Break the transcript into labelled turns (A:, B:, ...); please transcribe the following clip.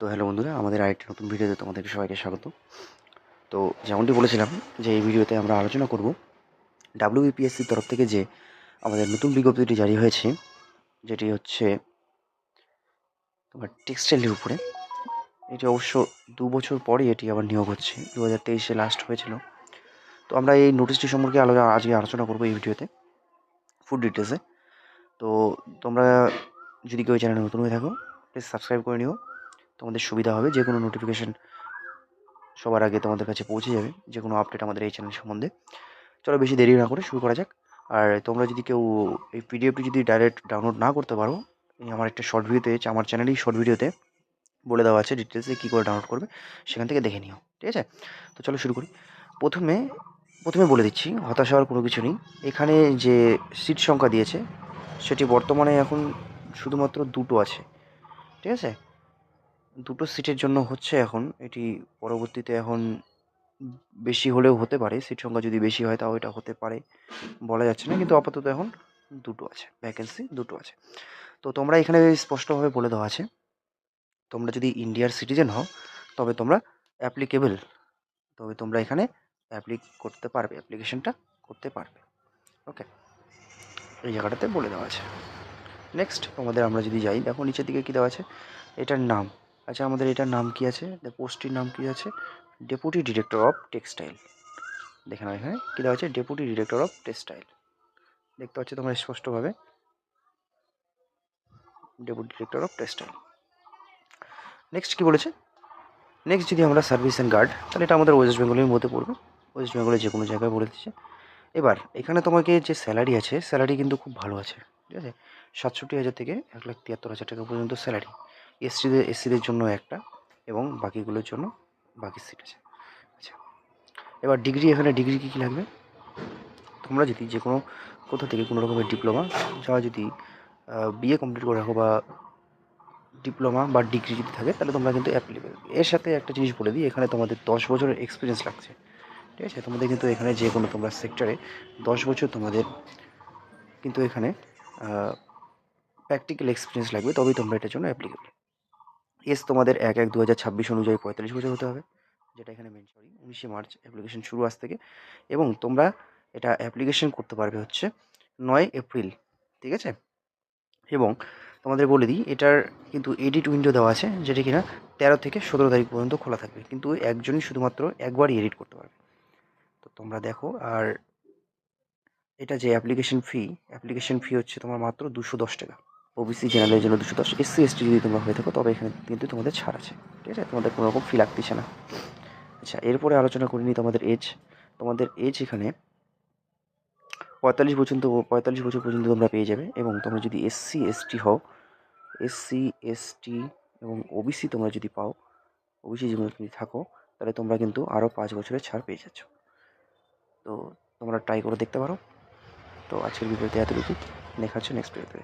A: তো হ্যালো বন্ধুরা, আমাদের আরেকটি নতুন ভিডিওতে তোমাদেরকে সবাইকে স্বাগত। তো যেমনটি বলেছিলাম যে এই ভিডিওতে আমরা আলোচনা করব ডাব্লিউবিপিএসসির তরফ থেকে যে আমাদের নতুন বিজ্ঞপ্তিটি জারি হয়েছে, যেটি হচ্ছে তোমার টেক্সটাইলের উপরে। এটি অবশ্য 2 বছর পরই এটি আবার নিয়োগ হচ্ছে, 2023-এ লাস্ট হয়েছিল। তো আমরা এই নোটিশটি সম্পর্কে আজকে আলোচনা করবো এই ভিডিওতে ফুল ডিটেলসে। তো তোমরা যদি কেউ চ্যানেলে নতুন হয়ে থাকো, প্লিজ সাবস্ক্রাইব করে নিও। তোমাদের সুবিধা হবে, যে কোনো নোটিফিকেশান সবার আগে তোমাদের কাছে পৌঁছে যাবে, যে কোনো আপডেট আমাদের এই চ্যানেল সম্বন্ধে। চলো বেশি দেরি না করে শুরু করা যাক। আর তোমরা যদি কেউ এই পিডিএফটি যদি ডাইরেক্ট ডাউনলোড না করতে পারো, এই আমার একটা শর্ট ভিডিওতে, আমার চ্যানেলেই শর্ট ভিডিওতে বলে দেওয়া আছে ডিটেলসে কী করে ডাউনলোড করবে, সেখান থেকে দেখে নিও, ঠিক আছে? তো চলো শুরু করি। প্রথমে প্রথমে বলে দিচ্ছি, হতাশ হওয়ার কোনো কিছু নেই। এখানে যে সিট সংখ্যা দিয়েছে সেটি বর্তমানে এখন শুধুমাত্র 2টো আছে, ঠিক আছে? 2টো সিটের জন্য হচ্ছে এখন এটি। পরবর্তীতে এখন বেশি হলেও হতে পারে, সিট সংখ্যা যদি বেশি হয় তাও এটা হতে পারে, বলা যাচ্ছে না। কিন্তু আপাতত এখন 2টো আছে, ভ্যাকেন্সি 2টো আছে। তো তোমরা এখানে স্পষ্টভাবে বলে দেওয়া আছে, তোমরা যদি ইন্ডিয়ার সিটিজেন হও তবে তোমরা অ্যাপ্লিকেবল, তবে তোমরা এখানে অ্যাপ্লিকেশনটা করতে পারবে। ওকে, এই জায়গাটাতে বলে দেওয়া আছে। নেক্সট তোমাদের আমরা যদি যাই, দেখো নিচের দিকে কী দেওয়া আছে, এটার নাম। আচ্ছা, আমাদের এটার নাম কি আছে? পোস্টটির নাম কি আছে? Deputy director of textile. দেখে নাও এখানে কী দেওয়া আছে, ডেপুটি ডিরেক্টর অফ টেক্সটাইল। দেখতে পাচ্ছ তোমরা স্পষ্টভাবে, deputy director of textile. Next কী বলেছে? নেক্সট যদি আমরা সার্ভিস অ্যান্ড গার্ড, তাহলে এটা আমাদের ওয়েস্ট বেঙ্গলের মধ্যে পড়বে, ওয়েস্ট বেঙ্গলের যে কোনো জায়গায় বলে দিচ্ছে। এবার এখানে তোমাকে যে স্যালারি আছে, স্যালারি কিন্তু খুব ভালো আছে, ঠিক আছে? 67,000 থেকে 1,73,000 টাকা পর্যন্ত স্যালারি। এসসিদের জন্য একটা, এবং বাকিগুলোর জন্য বাকি সিট আছে। আচ্ছা, এবার ডিগ্রি, এখানে ডিগ্রি কী কী লাগবে? তোমরা যদি যে কোনো কোথা থেকে কোনো রকমের ডিপ্লোমা, যারা যদি বিএ কমপ্লিট করে রাখো বা ডিপ্লোমা বা ডিগ্রি যদি থাকে, তাহলে তোমরা কিন্তু অ্যাপ্লিকেবল। এর সাথে একটা জিনিস বলে দিই, এখানে তোমাদের 10 বছরের এক্সপিরিয়েন্স লাগছে, ঠিক আছে? তোমাদের কিন্তু এখানে যে কোনো তোমরা সেক্টরে 10 বছর তোমাদের কিন্তু এখানে প্র্যাকটিক্যাল এক্সপিরিয়েন্স লাগবে, তবেই তোমরা এটার জন্য অ্যাপ্লিকেবল। তোমাদের 1/1/2026 অনুযায়ী 45 বছর হতে হবে, যেটা এখানে 19শে মার্চ অ্যাপ্লিকেশন শুরু আজ থেকে। এবং তোমরা এটা অ্যাপ্লিকেশন করতে পারবে হচ্ছে 9 এপ্রিল, ঠিক আছে? এবং তোমাদের বলে দিই, এটার কিন্তু এডিট উইন্ডো দেওয়া আছে, যেটা কিনা 13 থেকে 17 তারিখ পর্যন্ত খোলা থাকবে, কিন্তু একজনই শুধুমাত্র একবারই এডিট করতে পারবে। তো তোমরা দেখো। আর এটা যে অ্যাপ্লিকেশন ফি হচ্ছে তোমার মাত্র 210 টাকা। ওবিসি জেনারেলের জন্য 210, এসসি এসটি যদি তোমরা হয়ে থাকো তবে এখানে কিন্তু তোমাদের ছাড় আছে, ঠিক আছে? তোমাদের কোনো রকম ফি লাগতেছে না। আচ্ছা, এরপরে আলোচনা করে নিই তোমাদের এজ। তোমাদের এজ এখানে 45 বছর পর্যন্ত তোমরা পেয়ে যাবে। এবং তোমরা যদি এসসি এসটি এবং ওবিসি তোমরা যদি পাও, ওবিসি জীবনে তুমি থাকো, তাহলে তোমরা কিন্তু আরও 5 বছরের ছাড় পেয়ে যাচ্ছ। তো তোমরা ট্রাই করে দেখতে পারো। তো আজকের ভিডিওতে এতটুকু, দেখা হচ্ছে নেক্সট ভিডিওতে।